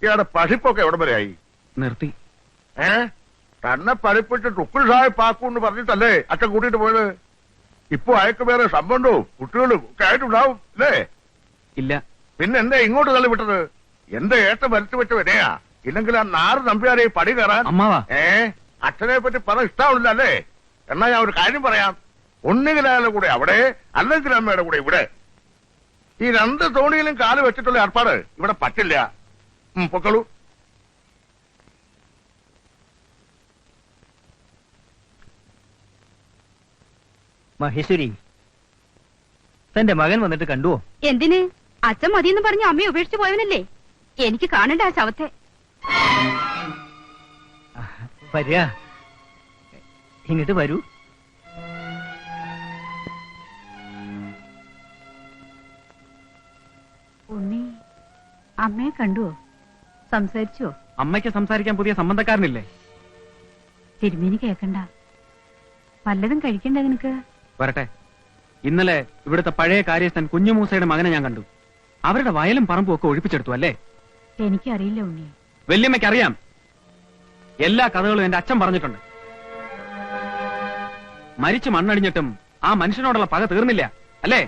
ഇയാളുടെ പഠിപ്പൊക്കെ എവിടെ വരെയായി? നിർത്തി. തന്നെ പഠിപ്പിച്ച് ടുക്കുൾ സാഹിബ് പാക്കൂന്ന് പറഞ്ഞിട്ടല്ലേ അച്ഛൻ കൂട്ടിട്ട് പോയത്? ഇപ്പൊ അയക്ക് വേറെ സംബന്ധോ കുട്ടികളും ഒക്കെ ആയിട്ടുണ്ടാവും അല്ലേ? ഇല്ല. പിന്നെ എന്താ ഇങ്ങോട്ട് തള്ളി വിട്ടത്? എന്റെ ഏട്ടം വരച്ചു വെച്ച വിനയാ. ഇല്ലെങ്കിൽ ആ 4 നമ്പ്യാരെ പടി കയറാൻ. അമ്മാവാ, അച്ഛനെ പറ്റി പറ ഇഷ്ടാവില്ല അല്ലേ? എന്നാ ഞാൻ ഒരു കാര്യം പറയാം. ഒന്നുകിൽ അയാളുടെ കൂടെ അവിടെ, അല്ലെങ്കിൽ അമ്മയുടെ കൂടെ ഇവിടെ. ഈ 2 തോണിയിലും കാല് വെച്ചിട്ടുള്ള ഏർപ്പാട് ഇവിടെ പറ്റില്ല. പൊക്കളൂ. മഹേശ്വരി, തന്റെ മകൻ വന്നിട്ട് കണ്ടുവോ? എന്തിന്? അച്ഛൻ മതിയെന്ന് പറഞ്ഞ് അമ്മയെ ഉപേക്ഷിച്ചു പോയവനല്ലേ? എനിക്ക് കാണണ്ട ആ ശവത്തെ. വരിക, ഇങ്ങോട്ട് വരൂ. ഉണ്ണി അമ്മയെ കണ്ടുവോ? സംസാരിച്ചോ? അമ്മയ്ക്ക് സംസാരിക്കാൻ പുതിയ സംബന്ധക്കാരനില്ലേ? തിരുമേനി കേക്കണ്ട. വല്ലതും കഴിക്കണ്ട നിനക്ക്? വരട്ടെ. ഇന്നലെ ഇവിടുത്തെ പഴയ കാര്യസ്ഥൻ കുഞ്ഞുമൂസയുടെ മകനെ ഞാൻ കണ്ടു. അവരുടെ വയലും പറമ്പും ഒക്കെ ഒഴിപ്പിച്ചെടുത്തു അല്ലേ? എനിക്കറിയില്ല ഉണ്ണി. വല്യമ്മയ്ക്ക് അറിയാം. എല്ലാ കഥകളും എന്റെ അച്ഛൻ പറഞ്ഞിട്ടുണ്ട്. മരിച്ചു മണ്ണടിഞ്ഞിട്ടും ആ മനുഷ്യനോടുള്ള പക തീർന്നില്ല അല്ലേ?